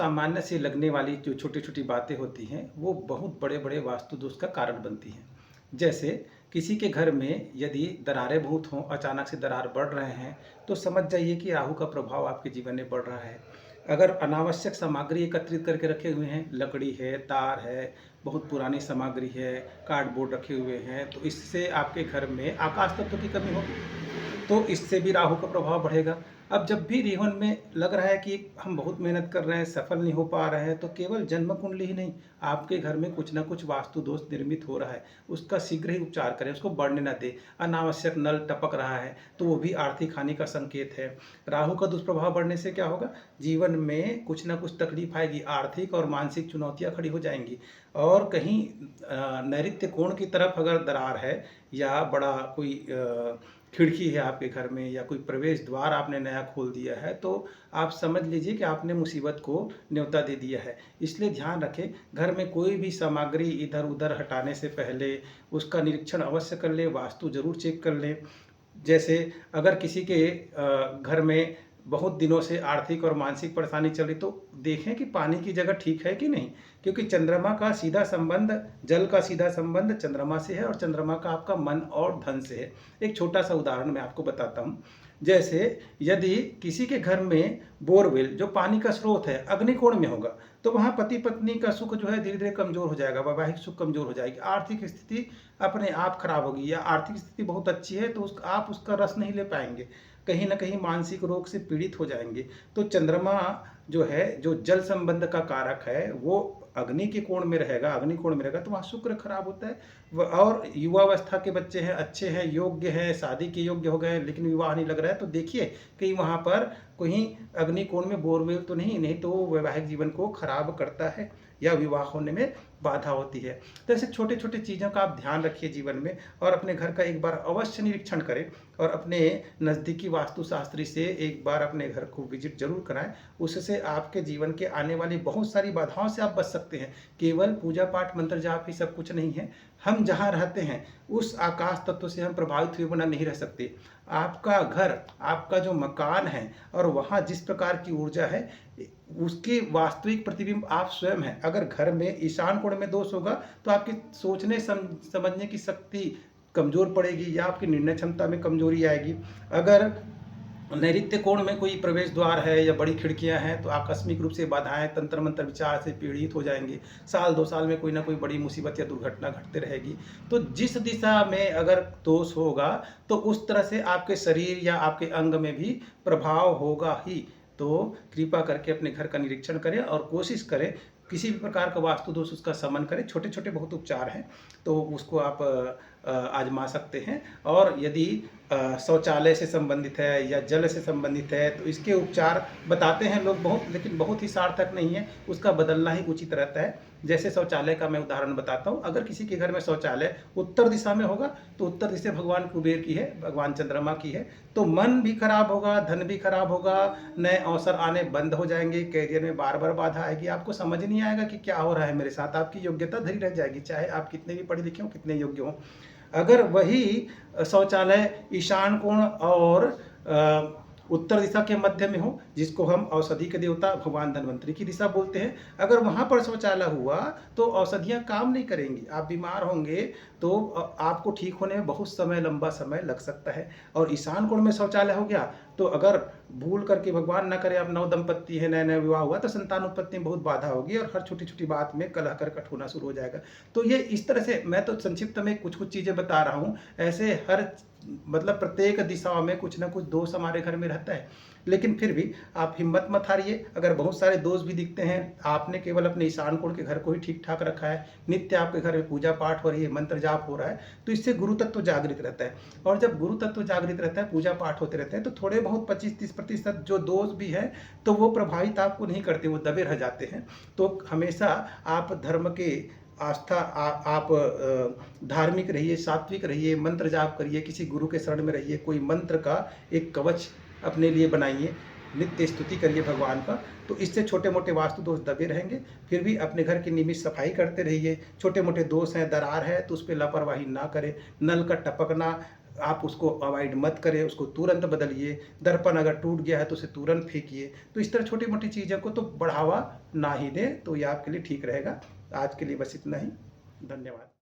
सामान्य से लगने वाली जो छोटी-छोटी बातें होती हैं, वो बहुत बड़े-बड़े वास्तु दोष का कारण बनती हैं। जैसे किसी के घर में यदि दरारें बहुत हों, अचानक से दरार बढ़ रहे हैं, तो समझ जाइए कि राहु का प्रभाव आपके जीवन में बढ़ रहा है। अगर अनावश्यक सामग्री एकत्रित करके रखे हुए हैं, लकड़ी है, तार है, बहुत पुरानी सामग्री है, कार्डबोर्ड रखे हुए हैं, तो इससे आपके घर में आकाश तत्व की कमी होगी। तो इससे भी राहु का प्रभाव बढ़ेगा। अब जब भी जीवन में लग रहा है कि हम बहुत मेहनत कर रहे हैं, सफल नहीं हो पा रहे हैं, तो केवल जन्म कुंडली ही नहीं, आपके घर में कुछ न कुछ वास्तु दोष निर्मित हो रहा है। उसका शीघ्र ही उपचार करें, उसको बढ़ने ना दें। अनावश्यक नल टपक रहा है, तो वो भी आर्थिक हानि का संकेत है। राहु का दुष्प्रभाव बढ़ने से क्या होगा? जीवन में कुछ न कुछ तकलीफ आएगी, आर्थिक और मानसिक चुनौतियाँ खड़ी हो जाएँगी। और कहीं नैऋत्य कोण की तरफ अगर दरार है या बड़ा कोई खिड़की है आपके घर में या कोई प्रवेश द्वार आपने नया खोल दिया है, तो आप समझ लीजिए कि आपने मुसीबत को न्योता दे दिया है। इसलिए ध्यान रखें, घर में कोई भी सामग्री इधर-उधर हटाने से पहले उसका निरीक्षण अवश्य कर लें, वास्तु ज़रूर चेक कर लें। जैसे अगर किसी के घर में बहुत दिनों से आर्थिक और मानसिक परेशानी चल रही, तो देखें कि पानी की जगह ठीक है कि नहीं, क्योंकि चंद्रमा का सीधा संबंध, जल का सीधा संबंध चंद्रमा से है और चंद्रमा का आपका मन और धन से है। एक छोटा सा उदाहरण मैं आपको बताता हूँ। जैसे यदि किसी के घर में बोरवेल जो पानी का स्रोत है अग्निकोण में होगा, तो वहाँ पति पत्नी का सुख जो है धीरे धीरे कमजोर हो जाएगा, वैवाहिक सुख कमजोर हो जाएगी, आर्थिक स्थिति अपने आप खराब होगी। या आर्थिक स्थिति बहुत अच्छी है तो आप उसका रस नहीं ले पाएंगे, कहीं ना कहीं मानसिक रोग से पीड़ित हो जाएंगे। तो चंद्रमा जो है, जो जल संबंध का कारक है, वो अग्नि के कोण में रहेगा, अग्नि कोण में रहेगा, तो वहाँ शुक्र खराब होता है। और युवावस्था के बच्चे हैं, अच्छे हैं, योग्य हैं, शादी के योग्य हो गए लेकिन विवाह नहीं लग रहा है, तो देखिए कहीं वहाँ पर कहीं अग्नि कोण में बोरवेल तो नहीं तो वो वैवाहिक जीवन को खराब करता है या विवाह होने में बाधा होती है। तो ऐसे छोटे छोटे चीज़ों का आप ध्यान रखिए जीवन में, और अपने घर का एक बार अवश्य निरीक्षण करें और अपने नज़दीकी वास्तुशास्त्री से एक बार अपने घर को विजिट जरूर कराएं। उससे आपके जीवन के आने वाली बहुत सारी बाधाओं से आप बच सकते हैं। केवल पूजा पाठ मंत्र जाप ही सब कुछ नहीं है। हम जहाँ रहते हैं उस आकाश तत्व से हम प्रभावित हुए बिना नहीं रह सकते। आपका घर, आपका जो मकान है और वहाँ जिस प्रकार की ऊर्जा है, उसकी वास्तविक प्रतिबिंब आप स्वयं हैं। अगर घर में ईशान कोण में दोष होगा तो आपकी सोचने समझने की शक्ति कमजोर पड़ेगी या आपकी निर्णय क्षमता में कमजोरी आएगी। अगर नैऋत्य कोण में कोई प्रवेश द्वार है या बड़ी खिड़कियां हैं, तो आकस्मिक रूप से बाधाएं, तंत्र मंत्र विचार से पीड़ित हो जाएंगे। साल 2 साल में कोई ना कोई बड़ी मुसीबत या दुर्घटना घटते रहेगी। तो जिस दिशा में अगर दोष होगा तो उस तरह से आपके शरीर या आपके अंग में भी प्रभाव होगा ही। तो कृपा करके अपने घर का निरीक्षण करें और कोशिश करें किसी भी प्रकार का वास्तु दोष उसका शमन करें। छोटे छोटे बहुत उपचार हैं, तो उसको आप आजमा सकते हैं। और यदि शौचालय से संबंधित है या जल से संबंधित है, तो इसके उपचार बताते हैं लोग बहुत, लेकिन बहुत ही सार्थक नहीं है, उसका बदलना ही उचित रहता है। जैसे शौचालय का मैं उदाहरण बताता हूँ। अगर किसी के घर में शौचालय उत्तर दिशा में होगा, तो उत्तर दिशा भगवान कुबेर की है, भगवान चंद्रमा की है, तो मन भी खराब होगा, धन भी खराब होगा, नए अवसर आने बंद हो जाएंगे, करियर में बार बार बाधा आएगी, आपको समझ नहीं आएगा कि क्या हो रहा है मेरे साथ, आपकी योग्यता धरी रह जाएगी, चाहे आप कितने भी पढ़े लिखे हो, कितने योग्य हो। अगर वही शौचालय ईशान कोण और उत्तर दिशा के मध्य में हो, जिसको हम औषधि के देवता भगवान धन्वंतरी की दिशा बोलते हैं, अगर वहाँ पर शौचालय हुआ तो औषधियाँ काम नहीं करेंगी, आप बीमार होंगे, तो आपको ठीक होने में बहुत समय, लंबा समय लग सकता है। और ईशान कोण में शौचालय हो गया तो अगर भूल करके, भगवान ना करे, आप नव दंपत्ति है, नया नया विवाह हुआ, तो संतान उत्पत्ति में बहुत बाधा होगी और हर छोटी छोटी बात में कलह करकट होना शुरू हो जाएगा। तो ये इस तरह से, मैं तो संक्षिप्त में कुछ कुछ चीज़ें बता रहा हूँ, ऐसे हर मतलब प्रत्येक दिशाओं में कुछ ना कुछ दोष हमारे घर में रहता है। लेकिन फिर भी आप हिम्मत मत हारिए। अगर बहुत सारे दोष भी दिखते हैं, आपने केवल अपने ईशान कोण के घर को ही ठीक ठाक रखा है, नित्य आपके घर में पूजा पाठ हो रही है, मंत्र जाप हो रहा है, तो इससे गुरु तत्व जागृत रहता है। और जब गुरु तत्व जागृत रहता है, पूजा पाठ होते रहते हैं, तो थोड़े बहुत 25-30% जो दोष भी है, तो वो प्रभावित आपको नहीं करते, वो दबे रह जाते हैं। तो हमेशा आप धर्म के आस्था, आप धार्मिक रहिए, सात्विक रहिए, मंत्र जाप करिए, किसी गुरु के शरण में रहिए, कोई मंत्र का एक कवच अपने लिए बनाइए, नित्य स्तुति करिए भगवान का, तो इससे छोटे मोटे वास्तु दोष दबे रहेंगे। फिर भी अपने घर की नियमित सफाई करते रहिए। छोटे मोटे दोष हैं, दरार है, तो उस पर लापरवाही ना करें। नल का टपकना, आप उसको अवॉइड मत करें, उसको तुरंत बदलिए। दर्पण अगर टूट गया है तो उसे तुरंत फेंकिए। तो इस तरह छोटी-मोटी चीज़ों को तो बढ़ावा ना ही दें, तो ये आपके लिए ठीक रहेगा। आज के लिए बस इतना ही। धन्यवाद।